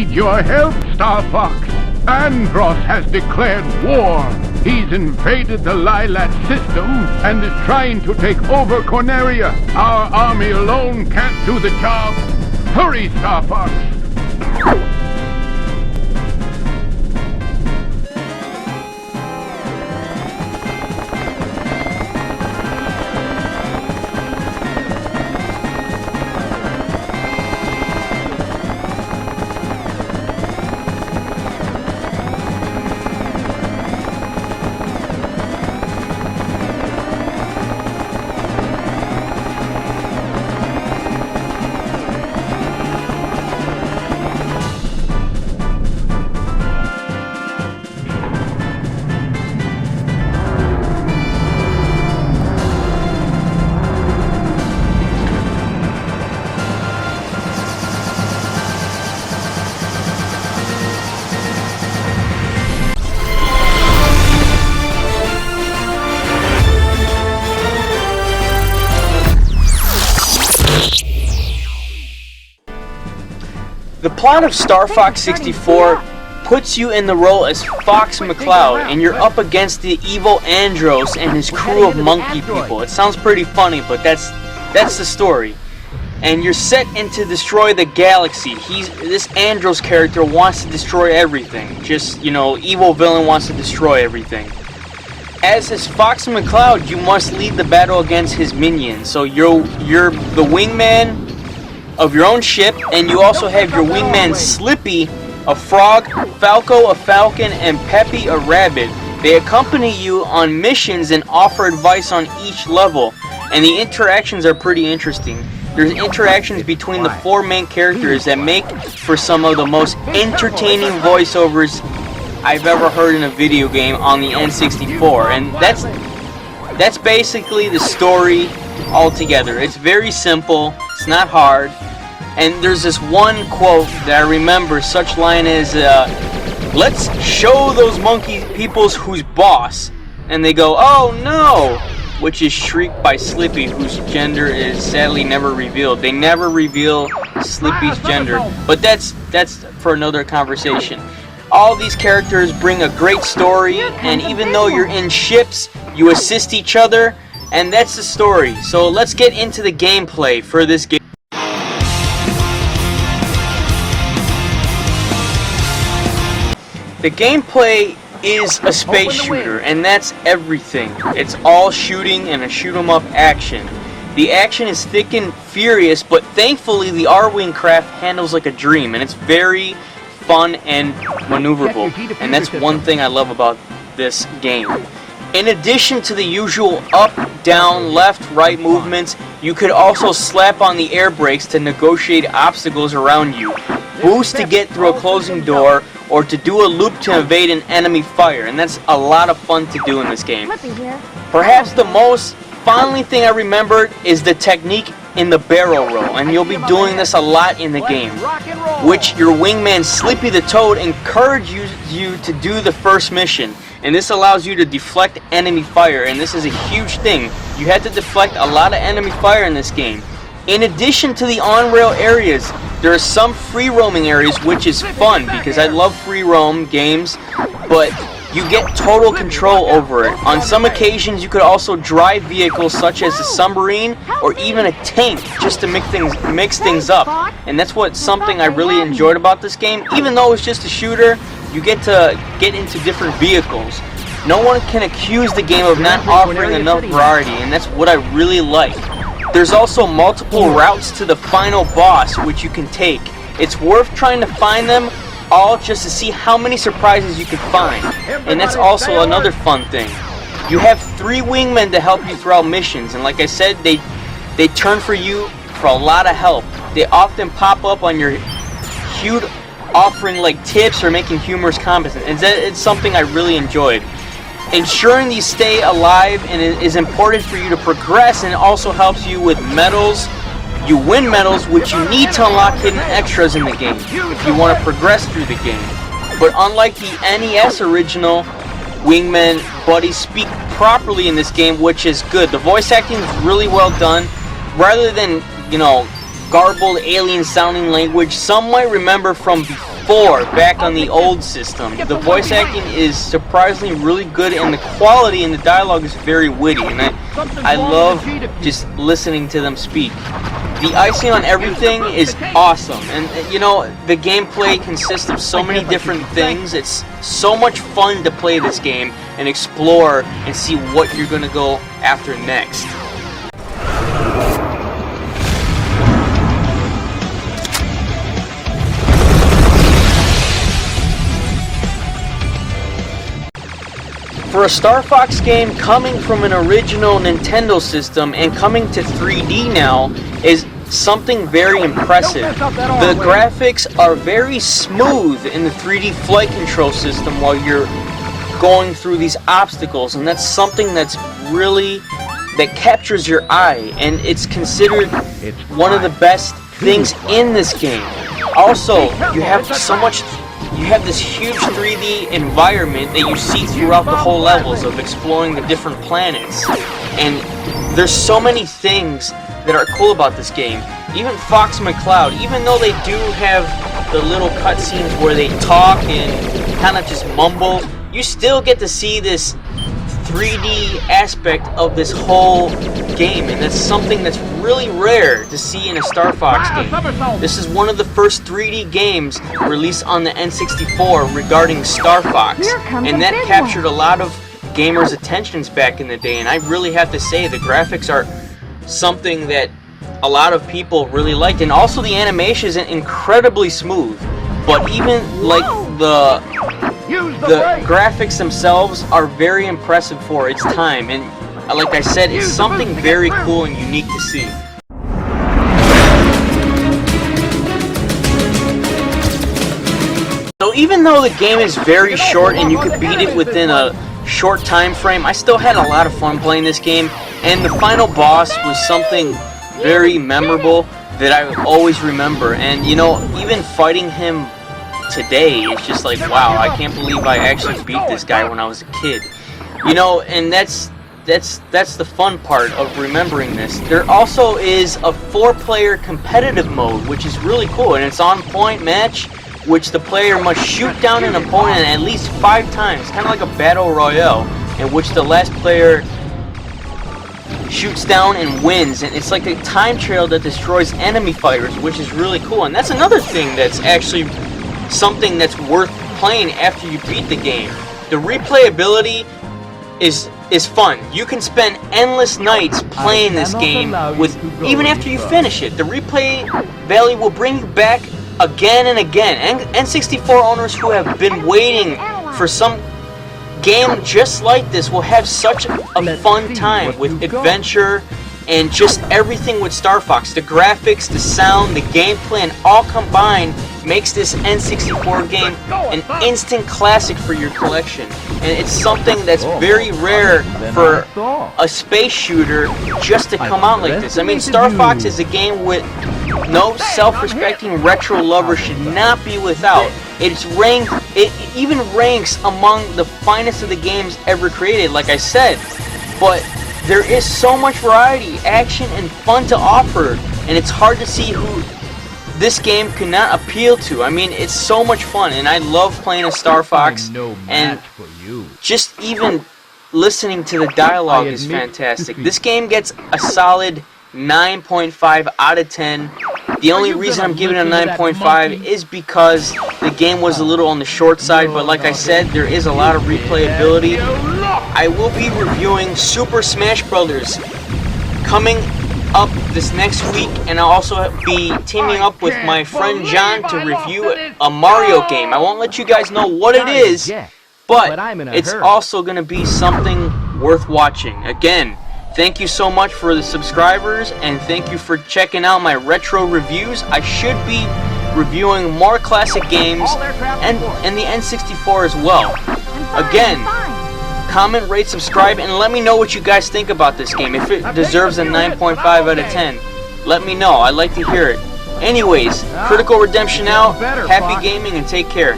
need your help, Starfox. Andros has declared war. He's invaded the Lilat system and is trying to take over Corneria. Our army alone can't do the job. Hurry, Starfox. The plot of Starfox 64 puts you in the role as Fox McCloud, and you're up against the evil Andros and his crew of monkey people. It sounds pretty funny, but that's the story. And you're set in to destroy the galaxy. This Andros character wants to destroy everything. Just, evil villain wants to destroy everything. As his Fox McCloud, you must lead the battle against his minions. So you're the wingman of your own ship, and you also have your wingman Slippy, a frog, Falco, a falcon, and Peppy, a rabbit. They accompany you on missions and offer advice on each level, and the interactions are pretty interesting. There's interactions between the four main characters that make for some of the most entertaining voiceovers I've ever heard in a video game on the N64, and that's basically the story altogether. It's very simple, it's not hard, and there's this one quote that I remember, such line as, let's show those monkey peoples who's boss, and they go, oh no, which is shrieked by Slippy, whose gender is sadly never revealed. They never reveal Slippy's gender, but that's for another conversation. All these characters bring a great story, and even though you're in ships, you assist each other, and that's the story. So let's get into the gameplay for this game. The gameplay is a space shooter, and that's everything. It's all shooting and a shoot-'em-up action. The action is thick and furious, but thankfully the R-Wing craft handles like a dream, and it's very fun and maneuverable, and that's one thing I love about this game. In addition to the usual up, down, left, right movements, you could also slap on the air brakes to negotiate obstacles around you, boost to get through a closing door, or to do a loop to evade an enemy fire, and that's a lot of fun to do in this game. Perhaps the most fondly thing I remembered is the technique in the barrel roll, and you'll be doing this a lot in the game, which your wingman Slippy the Toad encourages you to do the first mission, and this allows you to deflect enemy fire, and this is a huge thing. You have to deflect a lot of enemy fire in this game. In addition to the on-rail areas, there are some free roaming areas, which is fun because I love free roam games, but you get total control over it. On some occasions, you could also drive vehicles such as a submarine or even a tank just to mix things up. And that's something I really enjoyed about this game. Even though it's just a shooter, you get to get into different vehicles. No one can accuse the game of not offering enough variety, and that's what I really like. There's also multiple routes to the final boss which you can take. It's worth trying to find them all just to see how many surprises you can find. And that's also another fun thing. You have 3 wingmen to help you throughout missions, and like I said, they turn for you for a lot of help. They often pop up on your HUD offering like tips or making humorous comments, and it's something I really enjoyed. Ensuring these stay alive and it is important for you to progress, and it also helps you with medals. You win medals, which you need to unlock hidden extras in the game if you want to progress through the game. But unlike the NES original, wingmen buddies speak properly in this game, which is good. The voice acting is really well done. Rather than, garbled alien sounding language some might remember from 4 back on the old system. The voice acting is surprisingly really good, and the quality in the dialogue is very witty, and I love just listening to them speak. The icing on everything is awesome, and you know, the gameplay consists of so many different things. It's so much fun to play this game and explore and see what you're gonna go after next. For a Starfox game coming from an original Nintendo system and coming to 3D now is something very impressive. The graphics are very smooth in the 3D flight control system while you're going through these obstacles, and that's something that's really, that captures your eye, and it's considered one of the best things in this game. Also, you have this huge 3D environment that you see throughout the whole levels of exploring the different planets. And there's so many things that are cool about this game. Even Fox McCloud, even though they do have the little cutscenes where they talk and kind of just mumble, you still get to see this 3D aspect of this whole game, and that's something that's really rare to see in a Starfox game. This is one of the first 3D games released on the N64 regarding Starfox, and that captured a lot of gamers' attentions back in the day, and I really have to say the graphics are something that a lot of people really liked, and also the animation is incredibly smooth, but even like the graphics themselves are very impressive for its time, and like I said, it's something very cool and unique to see. So even though the game is very short and you could beat it within a short time frame, I still had a lot of fun playing this game, and the final boss was something very memorable that I always remember. And you know, even fighting him today is just like, wow, I can't believe I actually beat this guy when I was a kid. You know, and that's the fun part of remembering this. There also is a 4-player competitive mode, which is really cool, and it's on point match, which the player must shoot down an opponent at least 5 times, kind of like a battle royale, in which the last player shoots down and wins, and it's like a time trail that destroys enemy fighters, which is really cool. And that's another thing that's actually something that's worth playing after you beat the game. The replayability is fun. You can spend endless nights playing this game with even after you finish it. The replay value will bring you back again and again. And N64 owners who have been waiting for some game just like this will have such a fun time with adventure and just everything with Starfox. The graphics, the sound, the gameplay, and all combined makes this N64 game an instant classic for your collection. And it's something that's very rare for a space shooter just to come out like this. I mean, Starfox is a game with no self-respecting retro lover should not be without. It even ranks among the finest of the games ever created, like I said. But there is so much variety, action, and fun to offer, and it's hard to see who this game cannot appeal to. I mean, it's so much fun, and I love playing a Starfox, and just even listening to the dialogue is fantastic. This game gets a solid 9.5 out of 10. The only reason I'm giving it a 9.5 is because the game was a little on the short side, but like I said, there is a lot of replayability. I will be reviewing Super Smash Bros. Coming up this next week, and I'll also be teaming up with my friend John to review a Mario game. I won't let you guys know what it is, but it's also going to be something worth watching. Again, thank you so much for the subscribers, and thank you for checking out my retro reviews. I should be reviewing more classic games and the N64 as well. Again, comment, rate, subscribe, and let me know what you guys think about this game. If it deserves a 9.5 out of 10, let me know. I'd like to hear it. Anyways, Critical Redemption out. Happy gaming and take care.